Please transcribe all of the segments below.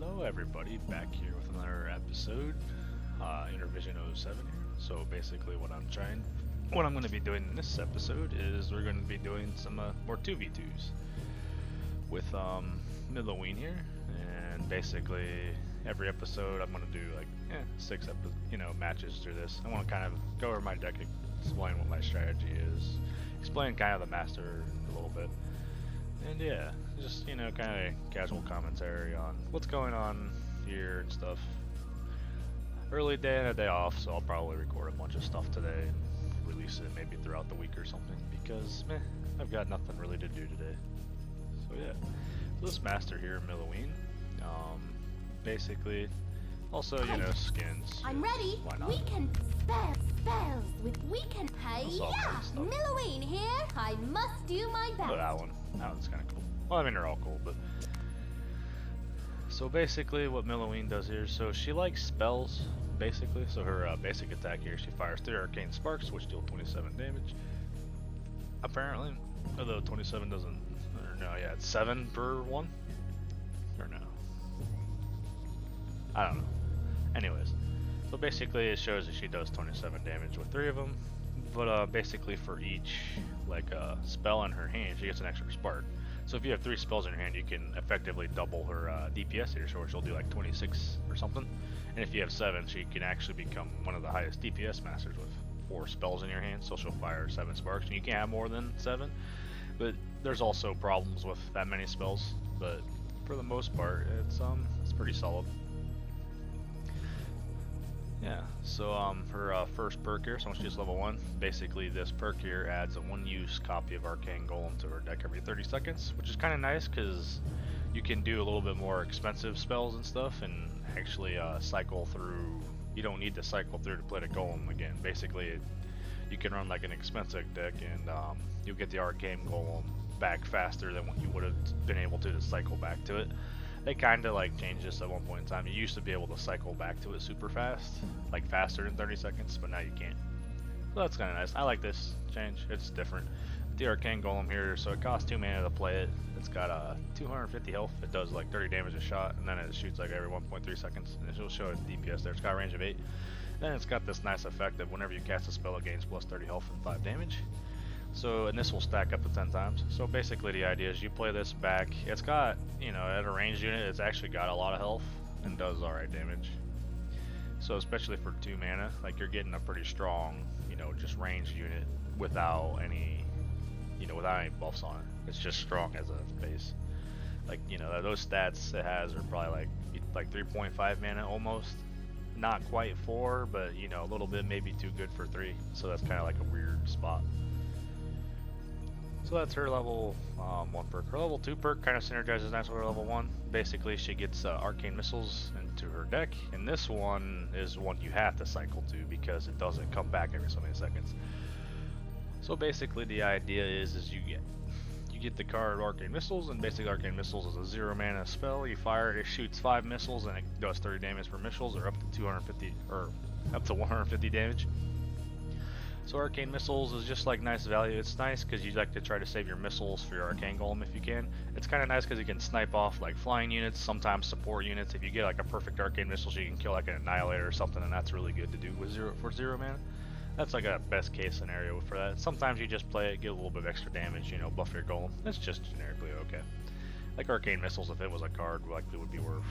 Hello everybody, back here with another episode, Intervision 07 here. So basically what I'm going to be doing in this episode is we're going to be doing some more 2v2s with Millioween here, and basically every episode I'm going to do like 6 matches through this. I want to kind of go over my deck, explain what my strategy is, explain kind of the master a little bit. And yeah, just, kind of casual commentary on what's going on here and stuff. Early day and a day off, so I'll probably record a bunch of stuff today and release it maybe throughout the week or something, because, I've got nothing really to do today. So yeah, so this master here, Millioween, basically, also, skins. I'm ready. Why not? We can spells with weekend. Hey, yeah, Millioween here. I must do my best. Oh, that one's kind of cool. Well, I mean, they're all cool, but so basically, what Millioween does here, so she likes spells, basically. So her basic attack here, she fires 3 arcane sparks, which deal 27 damage. Apparently, although 27 doesn't, or no, yeah, it's 7 per one, or no, I don't know. Anyways, so basically it shows that she does 27 damage with 3 of them, but basically for each spell in her hand, she gets an extra spark. So if you have 3 spells in your hand, you can effectively double her DPS here, so she'll do like 26 or something. And if you have 7, she can actually become one of the highest DPS masters with 4 spells in your hand, so she'll fire 7 sparks, and you can't have more than 7. But there's also problems with that many spells, but for the most part, it's pretty solid. Yeah, so her first perk here, so once she's level 1, basically this perk here adds a 1-use copy of Arcane Golem to her deck every 30 seconds, which is kind of nice because you can do a little bit more expensive spells and stuff and actually cycle through. You don't need to cycle through to play the Golem again. Basically, you can run like an expensive deck and you'll get the Arcane Golem back faster than what you would have been able to cycle back to it. They kind of changed this at one point in time. You used to be able to cycle back to it super fast, like faster than 30 seconds, but now you can't. So that's kind of nice. I like this change. It's different. The Arcane Golem here, so it costs 2 mana to play it. It's got 250 health. It does like 30 damage a shot, and then it shoots like every 1.3 seconds. And it'll show its DPS there. It's got a range of 8. Then it's got this nice effect of whenever you cast a spell, it gains plus 30 health and 5 damage. So, and this will stack up to 10 times. So basically the idea is you play this back. It's got, at a ranged unit, it's actually got a lot of health and does alright damage. So especially for 2 mana, you're getting a pretty strong, just ranged unit without any, without any buffs on it. It's just strong as a base. Those stats it has are probably like 3.5 mana almost. Not quite 4, but a little bit maybe too good for 3. So that's kind of like a weird spot. So that's her level 1 perk. Her level 2 perk kind of synergizes nice with her level 1. Basically, she gets arcane missiles into her deck, and this one is one you have to cycle to because it doesn't come back every so many seconds. So basically, the idea is you get the card arcane missiles, and basically arcane missiles is a 0 mana spell. You fire it, it shoots 5 missiles, and it does 30 damage per missiles, or up to 250 or up to 150 damage. So arcane missiles is just nice value. It's nice because you like to try to save your missiles for your arcane golem if you can. It's kind of nice because you can snipe off flying units, sometimes support units. If you get a perfect arcane missile, you can kill an annihilator or something, and that's really good to do with 0 mana. That's a best case scenario for that. Sometimes you just play it, get a little bit of extra damage, buff your golem. That's just generically okay. Arcane missiles, if it was a card, likely would be worth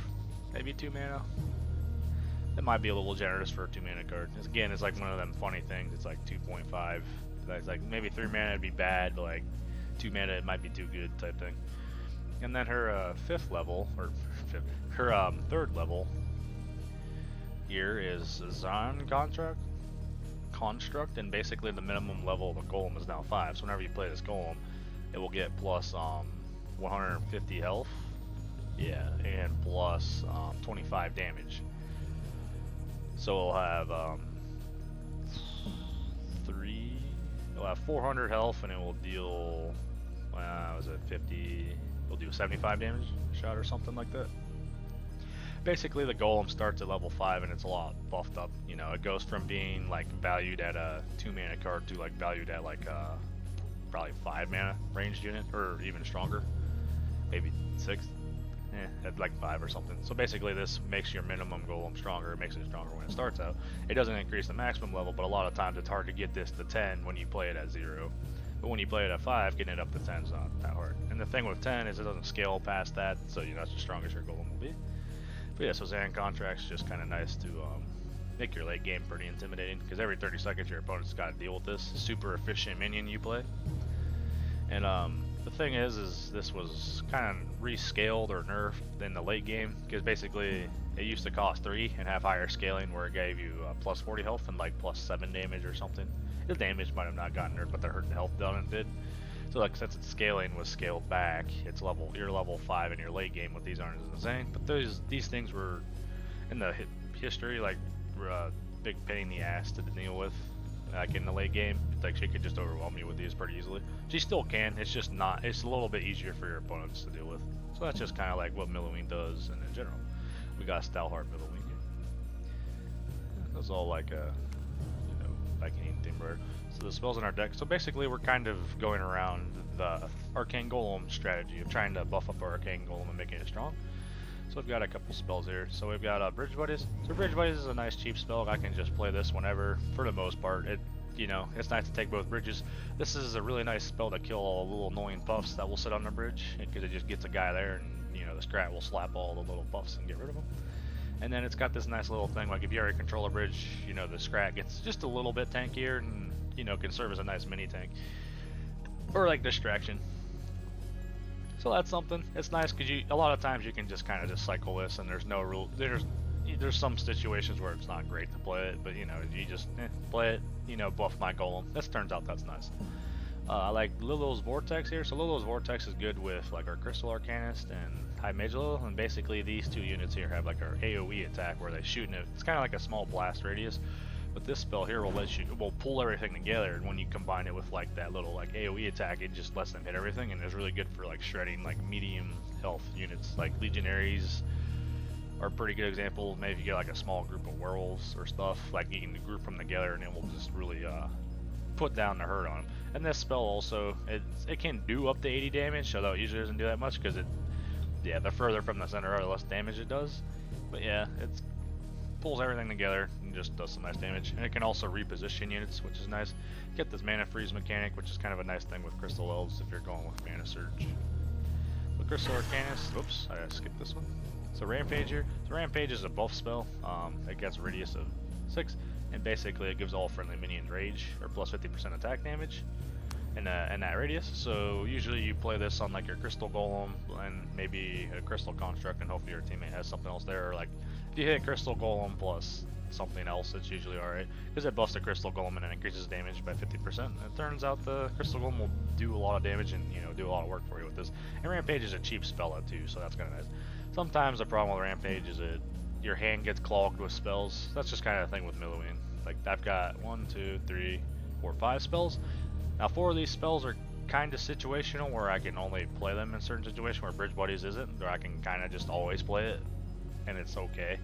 maybe 2 mana. It might be a little generous for a 2 mana card. Again, it's one of them funny things. It's 2.5. It's maybe 3 mana would be bad, but 2 mana it might be too good type thing. And then her 5th level, or her 3rd level here is Zon Construct, and basically the minimum level of a golem is now 5. So whenever you play this golem, it will get plus 150 health, yeah, and plus 25 damage. So we'll have it'll have 400 health, and it will deal, was it 50? It'll do 75 damage shot or something like that. Basically, the golem starts at level 5, and it's a lot buffed up. It goes from being valued at a 2 mana card to valued at probably 5 mana ranged unit, or even stronger, maybe 6. at like 5 or something. So basically this makes your minimum golem stronger, it makes it stronger when it starts out. It doesn't increase the maximum level, but a lot of times it's hard to get this to 10 when you play it at 0. But when you play it at 5, getting it up to 10 is not that hard. And the thing with 10 is it doesn't scale past that, so you know that's as strong as your golem will be. But yeah, so Zan contract's just kind of nice to make your late game pretty intimidating, because every 30 seconds your opponent's got to deal with this super efficient minion you play. And the thing is this was kind of rescaled or nerfed in the late game, because basically it used to cost 3 and have higher scaling, where it gave you plus 40 health and like plus 7 damage or something. The damage might have not gotten nerfed, but the hurt and health done it did. So like since its scaling was scaled back, it's you're level 5 in your late game with these aren't as insane. But these things were in the history like big pain in the ass to deal with. Like in the late game, like she could just overwhelm you with these pretty easily. She still can, it's just not, it's a little bit easier for your opponents to deal with. So that's just kind of like what Millioween does, and in general. We got Stalhart Millioween here. That's all like arcane timber. So the spells in our deck. So basically we're kind of going around the arcane golem strategy of trying to buff up our arcane golem and making it strong. So we've got a couple spells here. So we've got Bridge Buddies. So Bridge Buddies is a nice cheap spell. I can just play this whenever, for the most part. It's nice to take both bridges. This is a really nice spell to kill all the little annoying buffs that will sit on the bridge, because it just gets a guy there, and the strat will slap all the little buffs and get rid of them. And then it's got this nice little thing, like if you already control a bridge, the scrat gets just a little bit tankier, and can serve as a nice mini tank or like distraction. So that's something. It's nice because a lot of times you can just kind of just cycle this, and there's no rule. There's some situations where it's not great to play it, but you just play it. Buff my golem. This turns out that's nice. I like Lilith's Vortex here. So Lilith's Vortex is good with like our Crystal Arcanist and High Mage Lilith, and basically these two units here have like our AoE attack where they shoot, and it's kind of like a small blast radius. But this spell here will pull everything together, and when you combine it with like that little like AoE attack, it just lets them hit everything, and it's really good for like shredding like medium health units. Like Legionaries are a pretty good example. Maybe if you get like a small group of werewolves or stuff, like you can group them together, and it will just really put down the hurt on them. And this spell also, it can do up to 80 damage, although it usually doesn't do that much, because the further from the center, the less damage it does. But yeah, it pulls everything together and just does some nice damage. And it can also reposition units, which is nice. Get this mana freeze mechanic, which is kind of a nice thing with Crystal Elves if you're going with Mana Surge. The Crystal Arcanist, oops, I skipped this one. So Rampage here. So Rampage is a buff spell. It gets radius of 6, and basically it gives all friendly minions rage, or plus 50% attack damage in that radius. So usually you play this on like your Crystal Golem and maybe a Crystal Construct, and hopefully your teammate has something else there. Or like if you hit Crystal Golem plus something else, it's usually alright, because it buffs the Crystal Golem and it increases damage by 50%. And it turns out the Crystal Golem will do a lot of damage and do a lot of work for you with this. And Rampage is a cheap spell too, so that's kind of nice. Sometimes the problem with Rampage is your hand gets clogged with spells. That's just kind of the thing with Millioween. Like I've got 1, 2, 3, 4, 5 spells. Now 4 of these spells are kind of situational, where I can only play them in certain situations, where Bridge Buddies isn't, or I can kind of just always play it and it's okay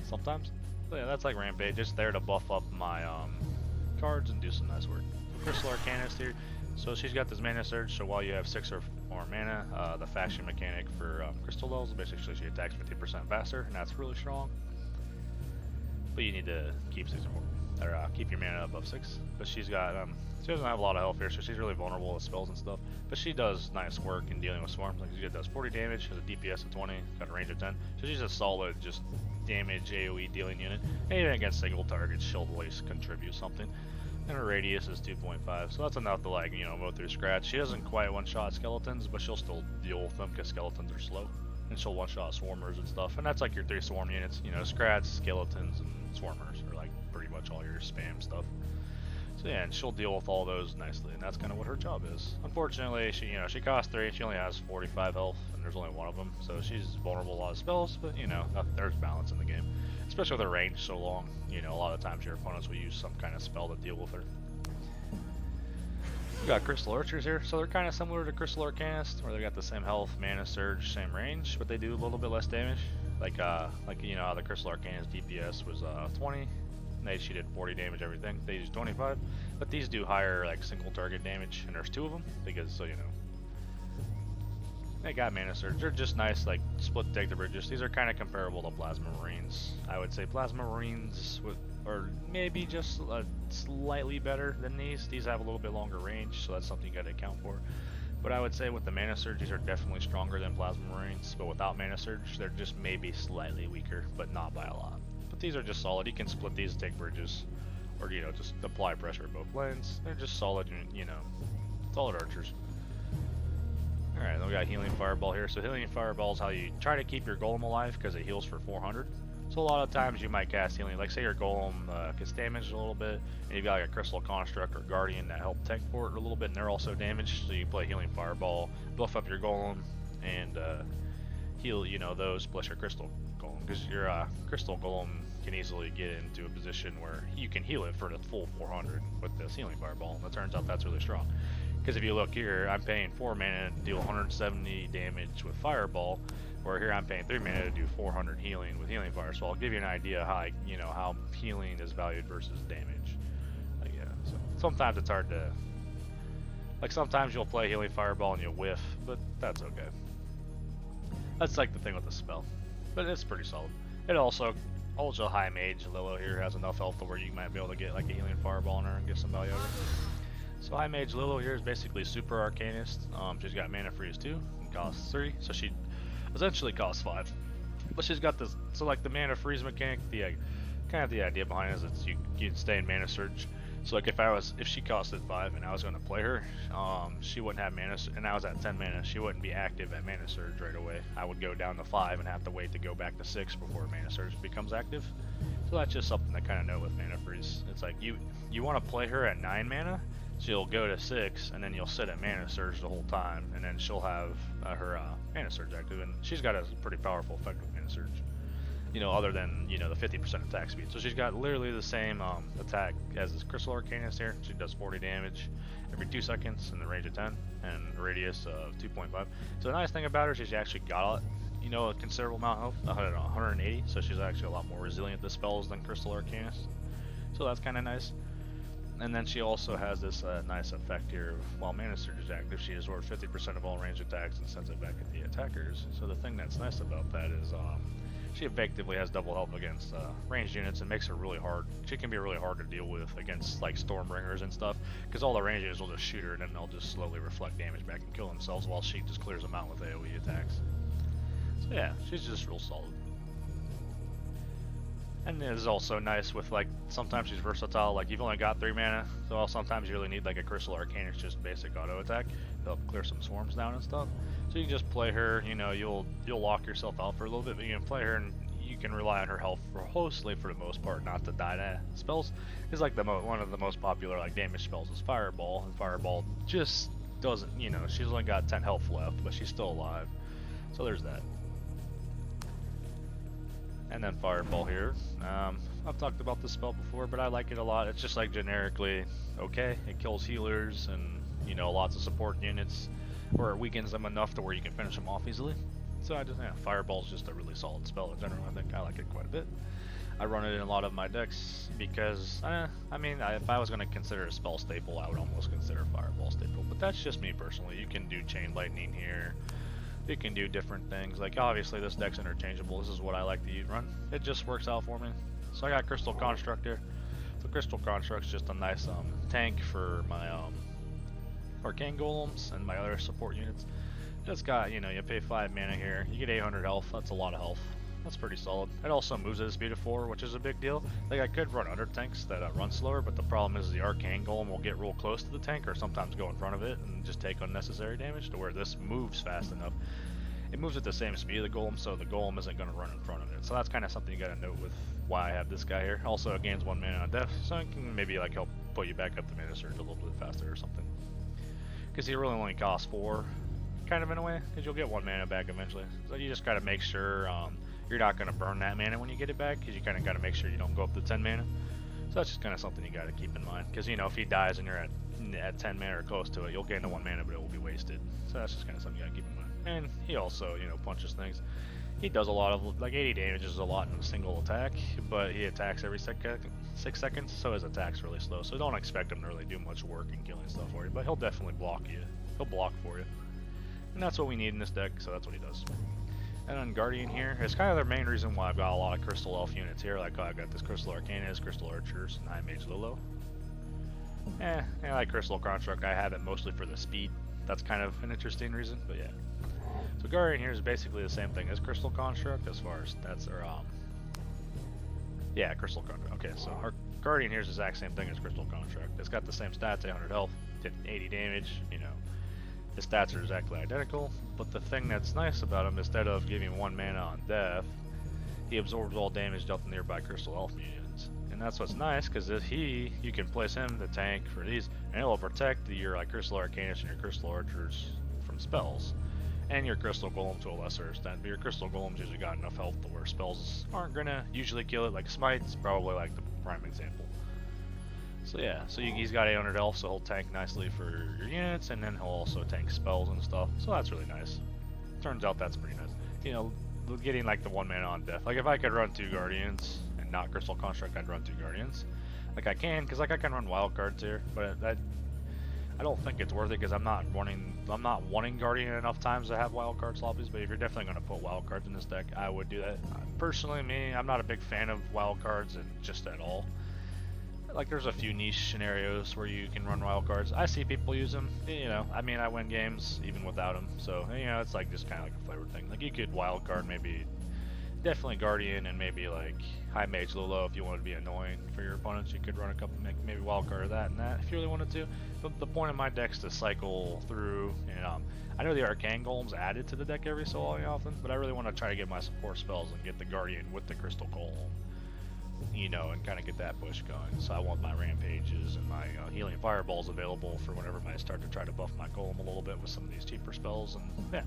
sometimes. But yeah, that's like Rampage. It's there to buff up my cards and do some nice work. Crystal Arcanist here. So she's got this Mana Surge, so while you have 6 or more mana, the faction mechanic for Crystal Elves, basically she attacks 50% faster, and that's really strong. But you need to keep 6 or more, or keep your mana above 6. But she's got, she doesn't have a lot of health here, so she's really vulnerable to spells and stuff. But she does nice work in dealing with swarms. Like she does 40 damage, has a DPS of 20, got a range of 10. So she's a solid, just damage AoE dealing unit. And even against single targets, she'll at least contribute something. And her radius is 2.5, so that's enough to like, go through scratch. She doesn't quite one-shot skeletons, but she'll still deal with them because skeletons are slow. And she'll one-shot swarmers and stuff, and that's like your 3 swarm units, scratch, skeletons, and swarmers are like pretty much all your spam stuff. So yeah, and she'll deal with all those nicely, and that's kind of what her job is. Unfortunately, she costs 3, she only has 45 health, and there's only 1 of them, so she's vulnerable to a lot of spells, but there's balance in the game. Especially with her range so long, a lot of times your opponents will use some kind of spell to deal with her. We got Crystal Archers here, so they're kind of similar to Crystal Arcanist, where they got the same health, mana surge, same range, but they do a little bit less damage. Like how the Crystal Arcanist DPS was 20, and she did 40 damage everything. They use 25, but these do higher like single target damage, and there's 2 of them because They got Mana Surge. They're just nice, like, split take the bridges. These are kind of comparable to Plasma Marines. I would say Plasma Marines are maybe just slightly better than these. These have a little bit longer range, so that's something you got to account for. But I would say with the Mana Surge, these are definitely stronger than Plasma Marines. But without Mana Surge, they're just maybe slightly weaker, but not by a lot. But these are just solid. You can split these and take bridges, or, you know, just apply pressure at both lanes. They're just solid, you know, solid archers. Alright, then we got Healing Fireball here. So Healing Fireball is how you try to keep your Golem alive because it heals for 400. So a lot of times you might cast Healing, like say your Golem gets damaged a little bit, and you've got like a Crystal Construct or Guardian that help tank for it a little bit, and they're also damaged, so you play Healing Fireball, buff up your Golem, and heal, you know, those plus your Crystal Golem, because your Crystal Golem can easily get into a position where you can heal it for the full 400 with this Healing Fireball, and it turns out that's really strong. Because if you look here, I'm paying 4 mana to deal 170 damage with Fireball, where here I'm paying 3 mana to do 400 healing with Healing Fire. So I'll give you an idea how, you know, how healing is valued versus damage. Yeah, so sometimes it's hard to, like sometimes you'll play Healing Fireball and you'll whiff, but that's okay. That's like the thing with the spell, but it's pretty solid. It also high mage Lilo here has enough health to where you might be able to get like a Healing Fireball on her and get some value out of it. So high mage Lilo here is basically super arcanist. She's got mana freeze 2 and costs 3, so she essentially costs 5. But she's got this, so like the mana freeze mechanic, the kind of the idea behind it is that you can stay in mana surge. So like if she costed 5 and I was going to play her, she wouldn't have mana, and I was at 10 mana, she wouldn't be active at mana surge right away. I would go down to 5 and have to wait to go back to 6 before mana surge becomes active. So that's just something to kind of know with mana freeze. It's like you want to play her at 9 mana, she'll go to 6, and then you'll sit at mana surge the whole time, and then she'll have her mana surge active, and she's got a pretty powerful effect with mana surge. You know, other than, you know, the 50% attack speed. So she's got literally the same attack as this Crystal Arcanist here. She does 40 damage every 2 seconds in the range of 10 and a radius of 2.5. So the nice thing about her is she actually got, you know, a considerable amount of health, 180. So she's actually a lot more resilient to spells than Crystal Arcanist. So that's kind of nice. And then she also has this nice effect here. While Mana Surge is active, she absorbs 50% of all ranged attacks and sends it back at the attackers. So the thing that's nice about that is she effectively has double health against ranged units and makes her really hard. She can be really hard to deal with against like Stormbringers and stuff, because all the ranged units will just shoot her and then they'll just slowly reflect damage back and kill themselves while she just clears them out with AoE attacks. So yeah, she's just real solid. And it is also nice with, like, sometimes she's versatile, like you've only got 3 mana, so sometimes you really need like a Crystal Arcanist, just basic auto attack to help clear some swarms down and stuff. So you can just play her, you know, you'll lock yourself out for a little bit, but you can play her and you can rely on her health mostly for the most part not to die to spells. It's like one of the most popular like damage spells is Fireball, and Fireball just doesn't, you know, she's only got 10 health left, but she's still alive. So there's that. And then Fireball here. I've talked about this spell before, but I like it a lot. It's just like generically okay. It kills healers and, you know, lots of support units, or it weakens them enough to where you can finish them off easily. So Fireball's just a really solid spell in general. I think I like it quite a bit. I run it in a lot of my decks because, if I was going to consider a spell staple, I would almost consider Fireball staple. But that's just me personally. You can do Chain Lightning here. You can do different things. Like, obviously this deck's interchangeable. This is what I like to run. It just works out for me. So I got Crystal Construct here. So Crystal Construct's just a nice tank for my arcane golems and my other support units. Just got, you know, you pay 5 mana here. You get 800 health. That's a lot of health. That's pretty solid. It also moves at a speed of 4, which is a big deal. Like, I could run under tanks that run slower, but the problem is the arcane golem will get real close to the tank or sometimes go in front of it and just take unnecessary damage, to where this moves fast enough. It moves at the same speed of the golem, so the golem isn't going to run in front of it. So that's kind of something you got to note with why I have this guy here. Also, it gains 1 mana on death, so it can maybe like help put you back up the mana surge a little bit faster or something. Because he really only costs 4, kind of in a way, because you'll get 1 mana back eventually. So you just got to make sure you're not going to burn that mana when you get it back, because you kind of got to make sure you don't go up to 10 mana. So that's just kind of something you got to keep in mind, because, you know, if he dies and you're at 10 mana or close to it, you'll gain the 1 mana, but it will be wasted. So that's just kind of something you got to keep in mind. And he also, you know, punches things. He does a lot of, like 80 damage is a lot in a single attack, but he attacks every 6 seconds, so his attack's really slow. So don't expect him to really do much work in killing stuff for you, but he'll definitely block you. He'll block for you. And that's what we need in this deck, so that's what he does. And on Guardian here, it's kind of the main reason why I've got a lot of Crystal Elf units here. Like, I've got this Crystal Arcanist, Crystal Archers, and High Mage Lolo. I like Crystal Construct. I have it mostly for the speed. That's kind of an interesting reason, but yeah. So Guardian here is basically the same thing as Crystal Construct as far as stats are, yeah, Crystal Construct. Okay, so our Guardian here is the exact same thing as Crystal Construct. It's got the same stats, 800 health, 80 damage, you know. His stats are exactly identical, but the thing that's nice about him, instead of giving 1 mana on death, he absorbs all damage dealt to nearby Crystal Elf minions. And that's what's nice, because if you can place him the tank for these, and it'll protect your like Crystal Arcanist and your Crystal Archers from spells, and your Crystal Golem to a lesser extent. But your Crystal Golem's usually got enough health to where spells aren't gonna usually kill it. Like Smite's probably like the prime example. So yeah, so he's got 800 health, so he'll tank nicely for your units, and then he'll also tank spells and stuff. So that's really nice. Turns out that's pretty nice. You know, getting like the 1 mana on death. Like if I could run 2 Guardians and not Crystal Construct, I'd run 2 Guardians. Like I can, because like I can run wild cards here, but I don't think it's worth it because I'm not wanting Guardian enough times to have wild card sloppies. But if you're definitely going to put wild cards in this deck, I would do that. Personally, I'm not a big fan of wild cards and just at all. Like there's a few niche scenarios where you can run wild cards. I see people use them. You know, I mean, I win games even without them. So you know, it's like just kind of like a flavor thing. Like you could wild card maybe, definitely Guardian and maybe like High Mage Lolo if you want to be annoying for your opponents. You could run a couple, maybe wild card of that and that if you really wanted to. But the point of my deck's to cycle through. And I know the Arcane Golem's added to the deck every so often, but I really want to try to get my support spells and get the Guardian with the Crystal Golem. You know, and kind of get that push going. So I want my Rampages and my Healing Fireballs available for whenever I start to try to buff my Golem a little bit with some of these cheaper spells, and yeah.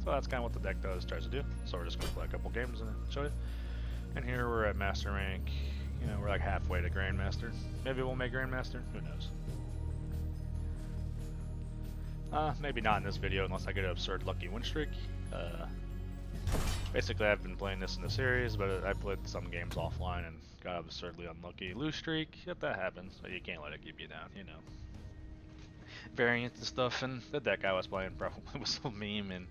So that's kind of what the deck tries to do. So we're just going to play a couple games and show you. And here we're at Master Rank. You know, we're like halfway to Grandmaster. Maybe we'll make Grandmaster. Who knows? Maybe not in this video unless I get an absurd lucky win streak. Basically, I've been playing this in the series, but I played some games offline and got absurdly unlucky. Lose streak, if that happens, so you can't let it keep you down, you know. Variants and stuff, and the deck I was playing probably was a meme, and,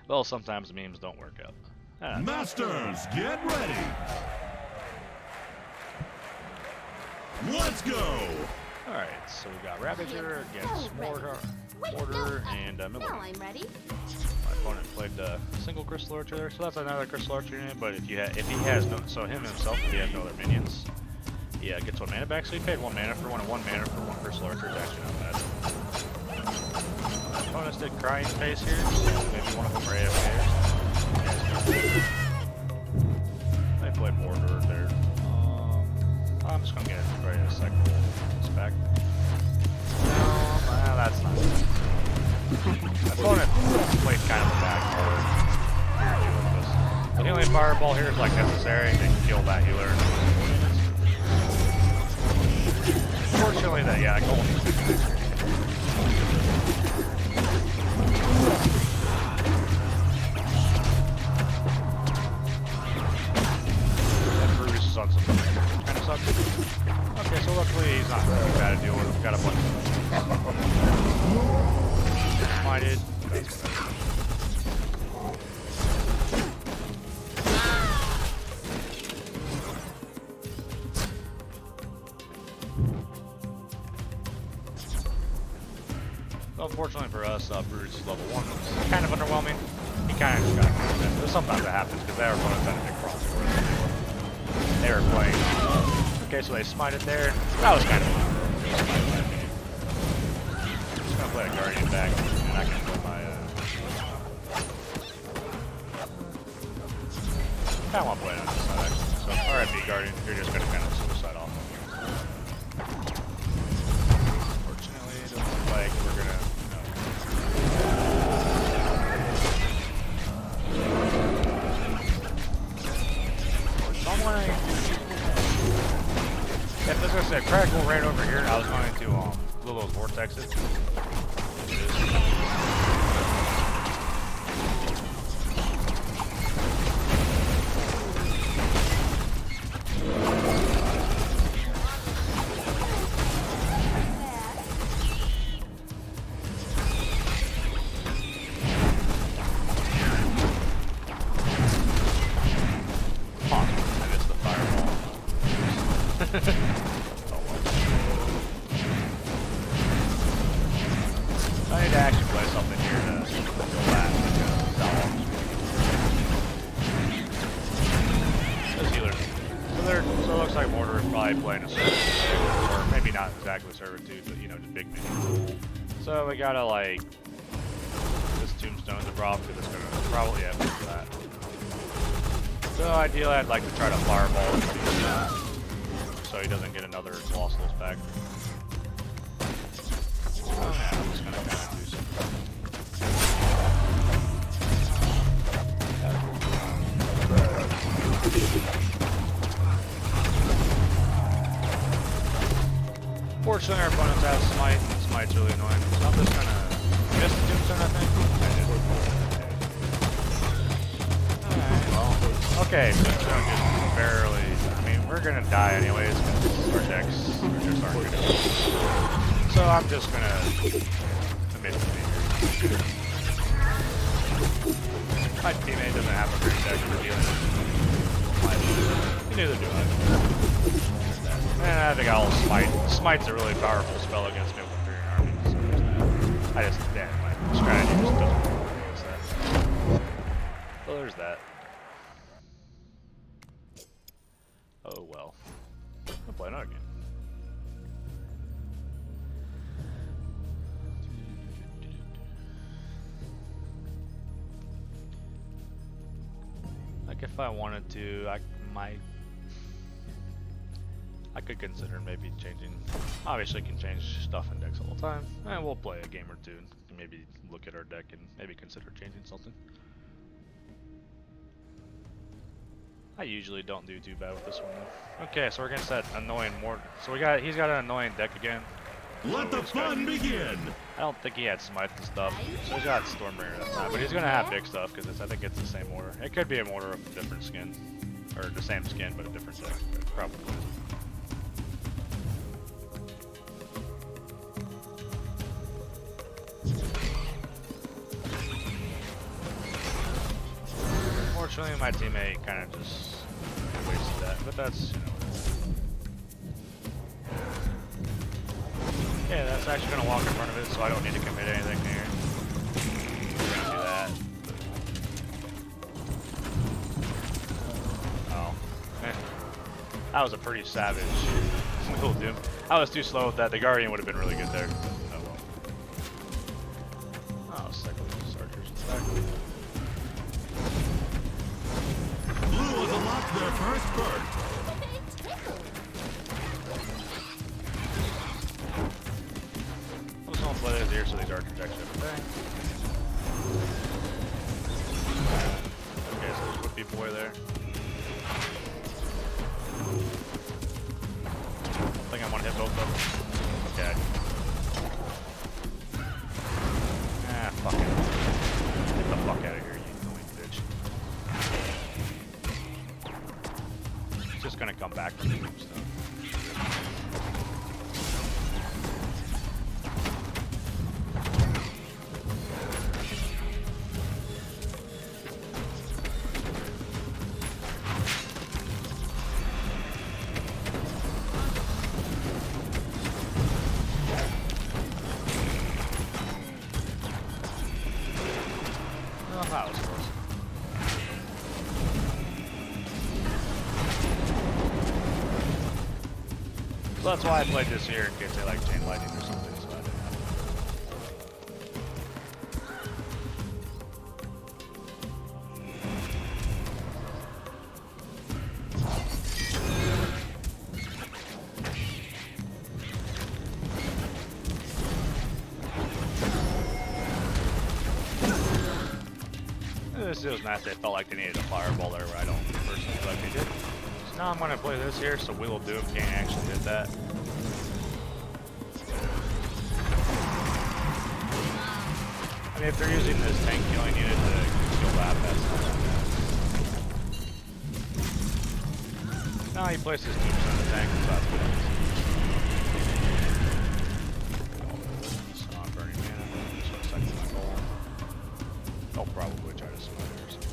well, sometimes memes don't work out. Masters, get ready! Let's go! Alright, so we got Ravager against Mortar and Millioween. Now I'm ready. My opponent played single Crystal Archer there, so that's another Crystal Archer unit. But if he has no, so him himself, if he has no other minions, he gets 1 mana back. So he paid 1 mana for 1 and 1 mana for 1 Crystal Archer is actually not bad. My opponents did Crying Face here, so maybe one of them are AFK. They played Mortar there. I'm just gonna get ready to cycle this back. No, that's not good. My opponent played kind of a bad card. The Healing Fireball here is like necessary to kill that healer. Unfortunately, that Golem needs to be nicer. That Bruce is on some kind of sucks. Okay, so luckily he's not too bad to deal with. Got a bunch of smited. So unfortunately for us, Bruce is level 1. It's kind of underwhelming. He kind of just got confused. There's sometimes that happens because they were going to try to make crossover. They were playing. Okay, so they smited there. That was kind of fun. Just gonna play a Guardian back, and I can put my I want to play it on this side actually. So RIP Guardian, you're just gonna kind of suicide off. Unfortunately, it doesn't look like we're gonna if I was gonna say Crackle right over here, I was going to Lolo's Vortex it. Oh well. I need to actually play something here to go back. Those healers. So it looks like Mortar is probably playing a servitude, or maybe not exactly servitude, but you know, just big minion. So we gotta like this tombstone's a problem because it's gonna probably have for that. So ideally, I'd like to try to fireball him so he doesn't get another lost souls back. Oh yeah, I'm just gonna kind of do some. Fortunately, our opponents have Smite, and Smite's really annoying. So I'm just gonna miss the tombstone, I think. Alright, well. Okay, tombstone just barely. I mean, we're gonna die anyways, because our decks aren't good. So I'm just gonna miss the meter. My teammate doesn't have a great deck for dealing with. Neither do I. And I think I'll Smite. Smite's a really powerful spell against me with Imperial Army. So I just, yeah, my strategy just doesn't work against that. So there's that. Oh well. I'll play another game. Like if I wanted to, I could consider maybe changing. Obviously, can change stuff in decks all the time, and we'll play a game or two, and maybe look at our deck and maybe consider changing something. I usually don't do too bad with this one though. Okay, so we're against that annoying Mortar. So he's got an annoying deck again. Let the fun begin. I don't think he had Smite and stuff, so he's got Stormbringer that time, but he's gonna have big stuff because I think it's the same Mortar. It could be a Mortar of a different skin, or the same skin but a different deck, probably. Unfortunately, my teammate kind of just wasted that, but that's, you know. Yeah, that's actually going to walk in front of it, so I don't need to commit anything here. We're going to do that. Oh. That was a pretty savage little doom. I was too slow with that. The Guardian would have been really good there. Oh well. Oh, sick of these archers in fact. Blue has unlocked their first bird. I'm just gonna play this here so these archers actually have a thing. Okay, so there's Whippy Boy there. I think I want to hit both of them. Okay. Ah, fuck it. Get the fuck out of here, you annoying bitch. It's just gonna come back to the tombstone. Oh, that was close. So that's why I played this here in case they like chain lightning or something, so I didn't have This was nice. They felt like they needed a fireball there where I don't personally feel like they did. So now I'm going to play this here so Will of Doom can't actually hit that. I mean, if they're using this tank killing unit to kill that, that's not bad. Now he places tombstone on the tank, so that's good. So I'm burning mana, just want to cycle my goal. I'll probably try to smite or something.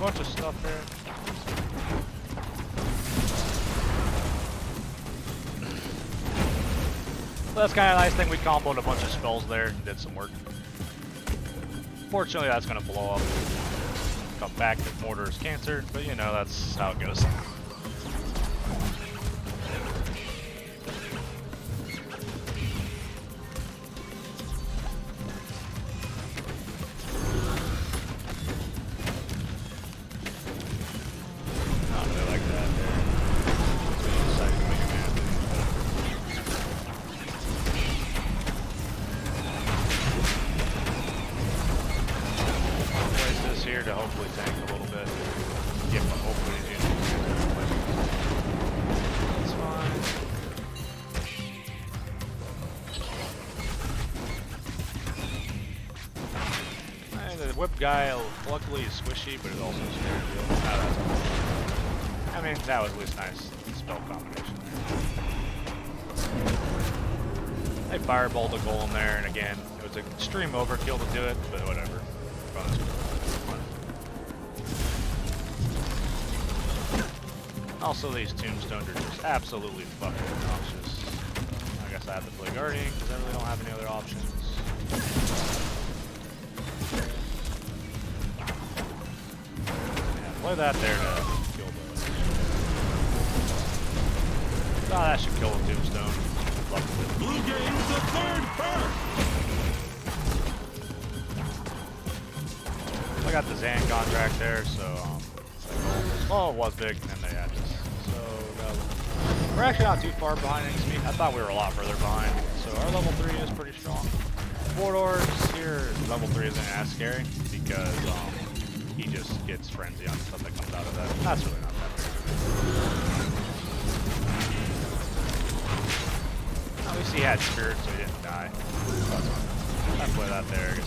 bunch of stuff here. So that's kind of a nice thing. We comboed a bunch of spells there and did some work. Fortunately, that's going to blow up. Come back if mortar is cancer, but you know, that's how it goes. To hopefully tank a little bit. Yeah, but hopefully he's using that's fine. And the whip guy, luckily, is squishy, but it's also scary. I mean, that was at least nice spell combination there. I fireballed the golem there, and again, it was an extreme overkill to do it, but whatever. Also, these tombstones are just absolutely fucking obnoxious. I guess I have to play Guardian because I really don't have any other options. Yeah, play that there to kill those. Oh, that should kill a tombstone. Blue gains the third perk. I got the Zan contract there, so oh, it was big, and then they had this. So we're actually not too far behind XP. I thought we were a lot further behind. So our level 3 is pretty strong. Four-doors here, level 3 isn't as scary because he just gets frenzy on stuff that comes out of that. That's really not that big. At least he had spirit, so he didn't die. I play that there.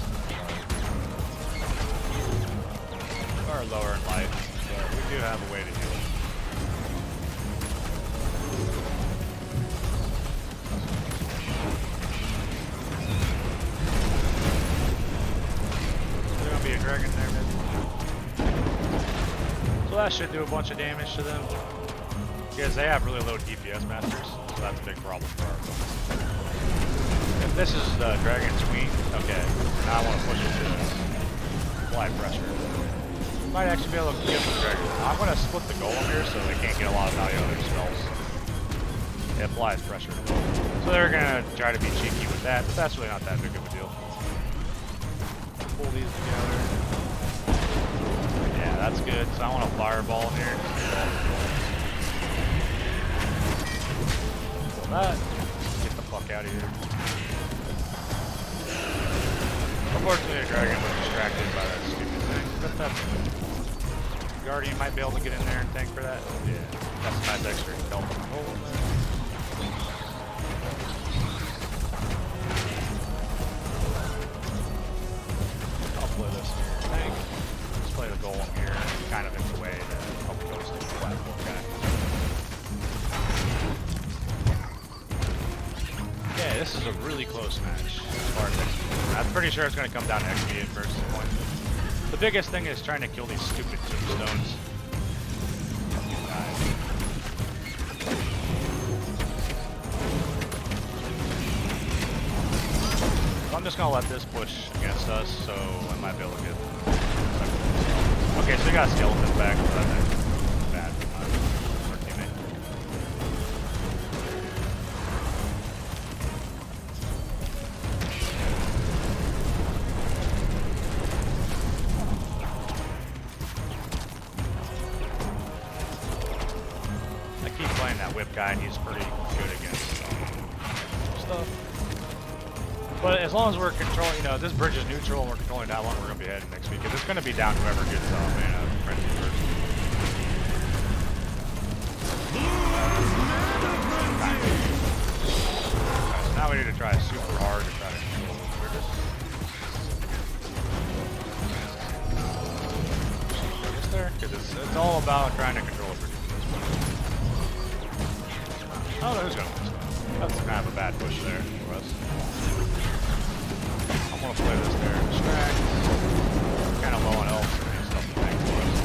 Or lower in life, but we do have a way to heal it. There's gonna be a dragon there, maybe. So that should do a bunch of damage to them. Because they have really low DPS masters, so that's a big problem for our opponents. If this is the dragon's queen, okay, now I want to push it to apply pressure. Might actually be able to get the dragon. I'm going to split the golem here so they can't get a lot of value out of their spells. It applies pressure. So they're going to try to be cheeky with that, but that's really not that big of a deal. Pull these together. Yeah, that's good. So I want a fireball here. Pull that. Get the fuck out of here. Unfortunately, the dragon was distracted by that stupid thing. But that's good. Guardian might be able to get in there and tank for that. Yeah, that's a nice extra help. I'll play this tank. Let's play the golem here, kind of in the way to help ghost the platform guy. Yeah, this is a really close match as far as XP. I'm pretty sure it's going to come down to XP at first point. The biggest thing is trying to kill these stupid tombstones. So I'm just gonna let this push against us, so I might be able to get. Okay, so we got skeletons back. So that's bad for our teammate. Playing that whip guy, and he's pretty good against stuff. But as long as we're controlling, you know, this bridge is neutral and we're controlling that one, we're going to be heading next week. It's going to be down to whoever gets mana frenzy first. So now we need to try super hard to try to control the bridges. Is there? Because it's all about trying to control the bridges. Oh, there's going. That's kind of a bad push there for us. I'm gonna play this there. Distract. Kind of low on health and stuff to tank for us.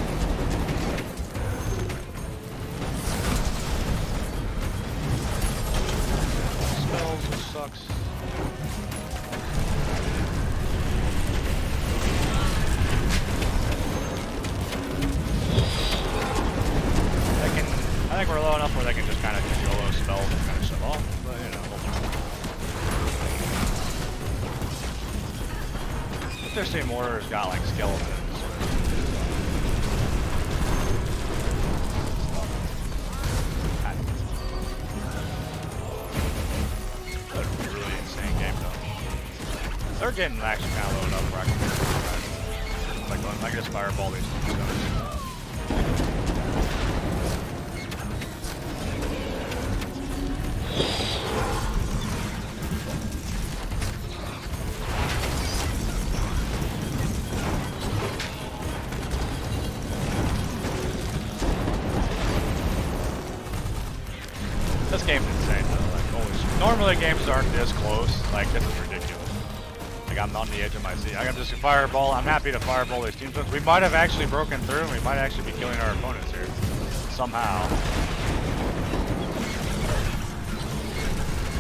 sucks. I think we're low enough where they can just kind of just YOLO spells and kind of shove off, but you know. If their same mortar's got like skeletons. That's a really insane game though. They're getting actually kind of loaded up where I can like I can just fireball these guys. This game's insane though, like holy shit. Normally games aren't this close, like this is ridiculous. Like I'm on the edge of my seat. I got just a fireball, I'm happy to fireball these teams. We might have actually broken through and we might actually be killing our opponents here. Somehow.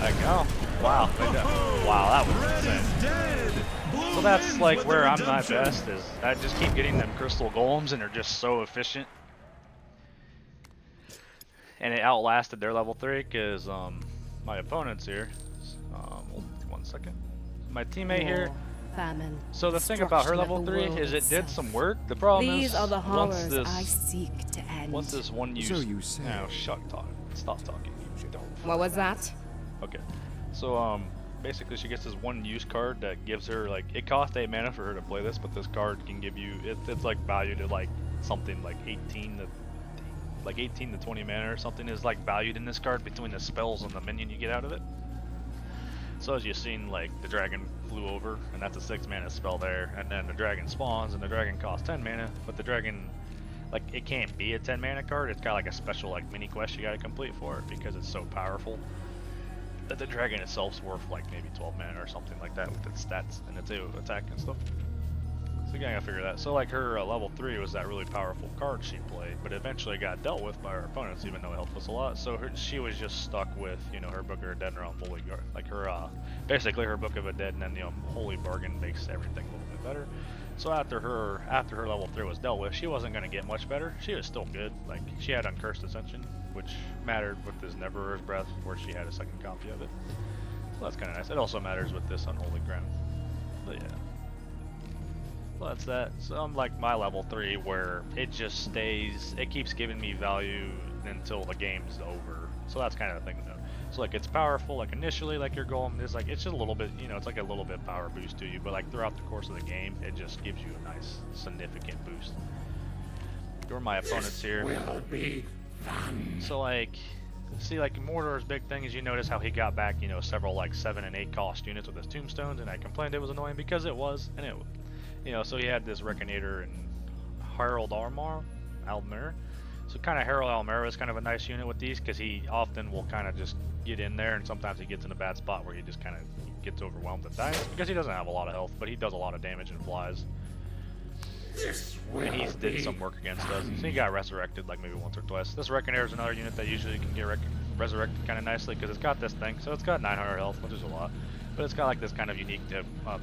Like, oh, wow. Wow, that was insane. So that's like where I'm not best, is I just keep getting them crystal golems and they're just so efficient. And it outlasted their level 3 because my opponents here, hold 1 second, my teammate here, famine, so the thing about her level 3 is it did some work. The problem These is, are the once horrors this, I seek to end. once this one use, So you say. no, stop talking, you don't. What was that? Okay, so basically she gets this one use card that gives her, like, it costs 8 mana for her to play this, but this card can give you, it's like valued at like something like 18 to 20 mana or something is like valued in this card between the spells and the minion you get out of it. So as you've seen, like the dragon flew over and that's a 6 mana spell there, and then the dragon spawns and the dragon costs 10 mana, but the dragon, like, it can't be a 10 mana card. It's got like a special like mini quest you gotta complete for it because it's so powerful that the dragon itself's worth like maybe 12 mana or something like that with its stats and its attack and stuff. So you gotta figure that. So like her level 3 was that really powerful card she played, but eventually got dealt with by her opponents, even though it helped us a lot. So she was just stuck with, you know, her Book of the Dead and her Unholy Guard. Like her, basically her Book of the Dead and then the Holy Bargain makes everything a little bit better. So after her level 3 was dealt with, she wasn't gonna get much better. She was still good. Like she had Uncursed Ascension, which mattered with this Neverer's Breath, where she had a second copy of it. So that's kind of nice. It also matters with this Unholy Ground. But yeah. So that's that. So I'm like my level 3 where it just stays, it keeps giving me value until the game's over. So that's kind of the thing though. So like it's powerful, like initially like your golem is like, it's just a little bit, you know, it's like a little bit power boost to you, but like throughout the course of the game, it just gives you a nice significant boost. Who are my opponents here? Will be fun. So like, see like Mordor's big thing is you notice how he got back, you know, several like 7 and 8 cost units with his tombstones, and I complained it was annoying because it was, and it, you know, so he had this Reckonator and Harold Almer. So kind of Harold Almer is kind of a nice unit with these because he often will kind of just get in there, and sometimes he gets in a bad spot where he just kind of gets overwhelmed and dies because he doesn't have a lot of health, but he does a lot of damage and flies. And he's did some work against us. So he got resurrected like maybe once or twice. This Reckonator is another unit that usually can get resurrected kind of nicely because it's got this thing. So it's got 900 health, which is a lot. But it's got like this kind of unique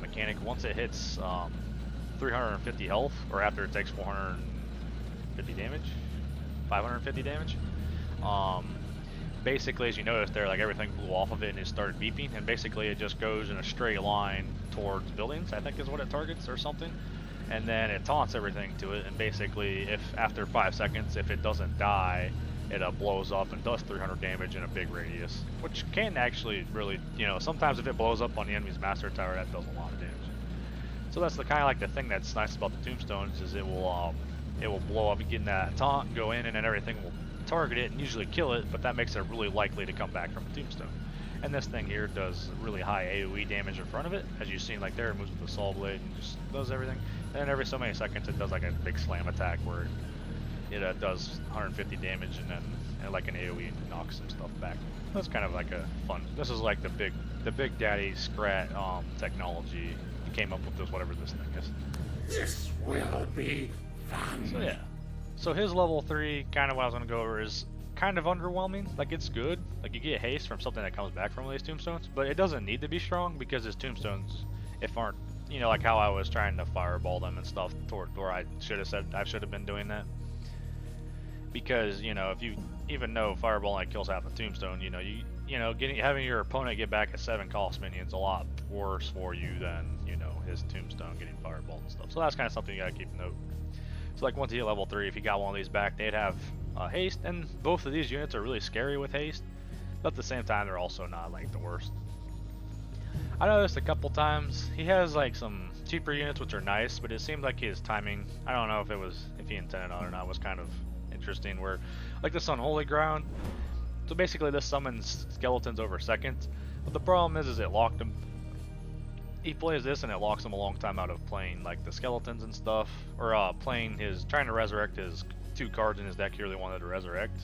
mechanic. Once it hits 350 health, or after it takes 450 damage, 550 damage, basically as you notice there, like everything blew off of it and it started beeping, and basically it just goes in a straight line towards buildings, I think is what it targets or something, and then it taunts everything to it, and basically if after 5 seconds, if it doesn't die, it blows up and does 300 damage in a big radius, which can actually really, you know, sometimes if it blows up on the enemy's master tower, that does a lot of damage. So that's the kind of like the thing that's nice about the tombstones is it will blow up and get in that taunt, go in, and then everything will target it and usually kill it, but that makes it really likely to come back from a tombstone. And this thing here does really high AoE damage in front of it, as you've seen. Like there, it moves with the saw blade and just does everything. And then every so many seconds it does like a big slam attack where it does 150 damage and then like an AoE knocks some stuff back. That's kind of like a fun. This is like the big daddy Scrat technology. Came up with this, whatever this thing is. This will be fun. So yeah. So his level 3, kind of what I was going to go over is kind of underwhelming. Like, it's good. Like, you get haste from something that comes back from these tombstones, but it doesn't need to be strong because his tombstones, if aren't, you know, like how I was trying to fireball them and stuff toward where I should have said I should have been doing that. Because, you know, if you even know fireball only kills half the tombstone, you know, having your opponent get back a 7 cost minion's a lot worse for you than, you know, his tombstone getting fireballed and stuff. So that's kind of something you gotta keep note. So like once you hit level 3, if you got one of these back, they'd have haste, and both of these units are really scary with haste, but at the same time they're also not like the worst. I noticed a couple times he has like some cheaper units which are nice, but it seemed like his timing, I don't know if he intended on it or not, was kind of interesting, where like this unholy ground, so basically this summons skeletons over seconds, but the problem is it locked him. He plays this and it locks him a long time out of playing like the skeletons and stuff, or trying to resurrect his 2 cards in his deck he really wanted to resurrect.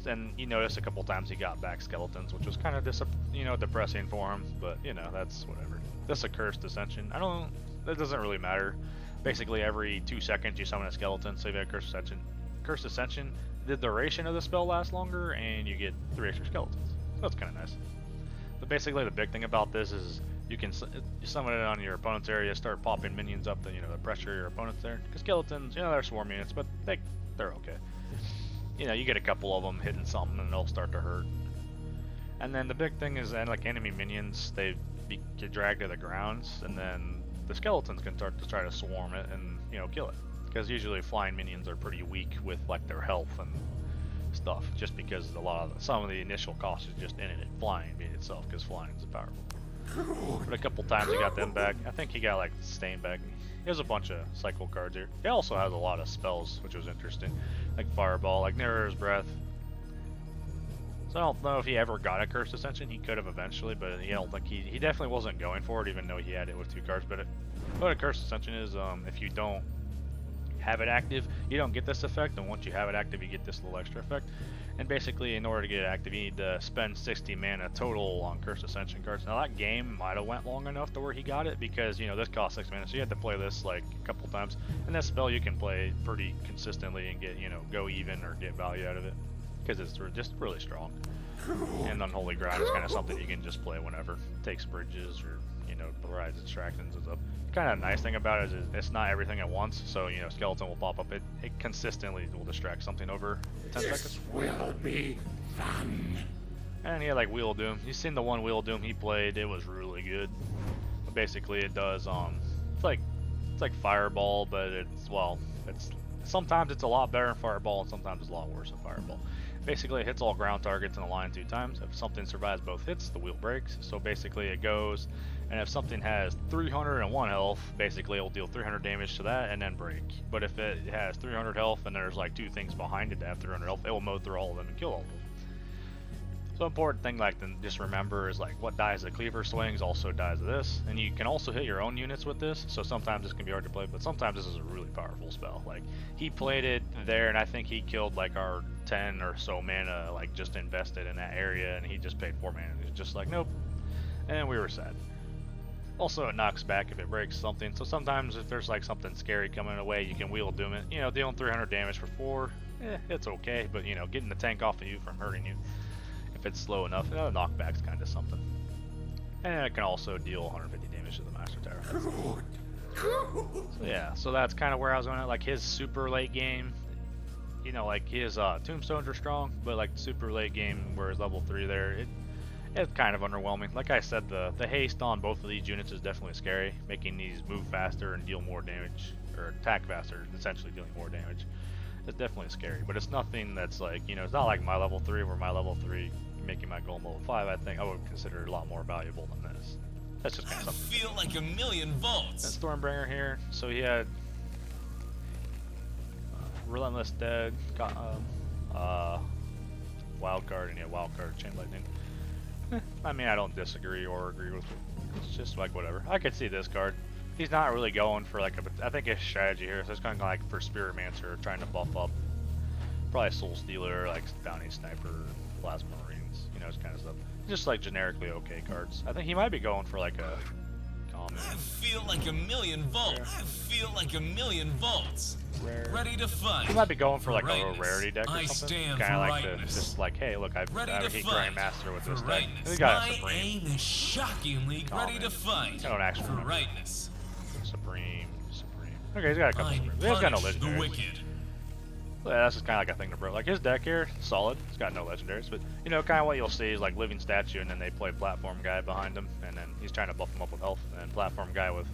And you notice a couple times he got back skeletons, which was kind of depressing for him, but you know, that's whatever. This is a cursed ascension. That doesn't really matter. Basically every 2 seconds you summon a skeleton, so you have a cursed ascension. Cursed ascension, the duration of the spell lasts longer and you get 3 extra skeletons. So that's kind of nice. But basically the big thing about this is you can summon it on your opponent's area, start popping minions up to, you know, the pressure your opponent's there. Because skeletons, you know, they're swarm units, but they're okay. You know, you get a couple of them hitting something and they'll start to hurt. And then the big thing is that like enemy minions, they get dragged to the grounds, and then the skeletons can start to try to swarm it and, you know, kill it. Because usually flying minions are pretty weak with like their health and stuff, just because some of the initial cost is just in it flying being itself, because flying is powerful. But a couple times he got them back. I think he got like Stain back. He has a bunch of cycle cards here. He also has a lot of spells, which was interesting, like Fireball, like Narrow's Breath. So I don't know if he ever got a Cursed Ascension. He could have eventually, but I don't think he definitely wasn't going for it, even though he had it with 2 cards. But what a Cursed Ascension is, if you don't have it active, you don't get this effect, and once you have it active, you get this little extra effect. And basically, in order to get it active, you need to spend 60 mana total on Cursed Ascension cards. Now that game might have went long enough to where he got it, because, you know, this costs 6 mana, so you had to play this like a couple times. And that spell you can play pretty consistently and get, you know, go even or get value out of it, because it's just really strong. And Unholy Ground is kind of something you can just play whenever. It takes bridges or, you know, provides distractions and stuff. Kind of nice thing about it is it's not everything at once, so, you know, skeleton will pop up. It consistently will distract something over 10 seconds. This will be fun. And he had like Wheel of Doom. You've seen the one Wheel of Doom he played, it was really good. But basically it does it's like Fireball, but sometimes it's a lot better than Fireball and sometimes it's a lot worse than Fireball. Basically it hits all ground targets in a line 2 times. If something survives both hits, the wheel breaks. So basically it goes, and if something has 301 health, basically it will deal 300 damage to that and then break. But if it has 300 health and there's like 2 things behind it that have 300 health, it will mow through all of them and kill all of them. So important thing like to just remember is like what dies the Cleaver swings also dies of this, and you can also hit your own units with this, so sometimes this can be hard to play, but sometimes this is a really powerful spell. Like he played it there and I think he killed like our 10 or so mana, like just invested in that area, and he just paid 4 mana. He was just like, nope, and we were sad. Also it knocks back if it breaks something, so sometimes if there's like something scary coming away, you can Wheel of Doom it. You know, dealing 300 damage for 4, it's okay, but you know, getting the tank off of you from hurting you, if it's slow enough, the knockback's kind of something. And it can also deal 150 damage to the Master Tower. So yeah, so that's kind of where I was going at. Like his super late game, you know, like his tombstones are strong, but like the super late game where it's level 3 there, it's kind of underwhelming. Like I said, the haste on both of these units is definitely scary, making these move faster and deal more damage, or attack faster, essentially dealing more damage. It's definitely scary, but it's nothing that's like, you know, it's not like my level 3, where my level 3 making my golem level 5, I think I would consider it a lot more valuable than this. That's just kind of something. I feel like a million volts. And Stormbringer here, so he had Relentless Dead, got Wild Card, and he had Wild Card, Chain Lightning. I mean, I don't disagree or agree with it. It's just like whatever. I could see this card. He's not really going for like I think his strategy here is just kind of like for Spiritmancer, trying to buff up probably Soul Stealer, like Bounty Sniper, Plasma Marines, you know, this kind of stuff. Just like generically okay cards. I think he might be going for like a I feel like a million volts. I feel like a million volts. Rare. Ready to fight. You might be going for like a Rightness. rarity deck or I something. stand Kind of for like rightness. just like, hey, look, I've Ready a to Heat fight. Grandmaster with For this deck. rightness. This guy My is Supreme. aim is shockingly ready to fight. I don't actually For remember. rightness. Supreme. Okay, he's got a couple I Supremes. He's got no punish the legendaries. wicked. Yeah, that's just kind of like a thing to bro. Like his deck here, solid. It's got no legendaries, but you know, kind of what you'll see is like living statue, and then they play platform guy behind him, and then he's trying to buff him up with health, and then platform guy with,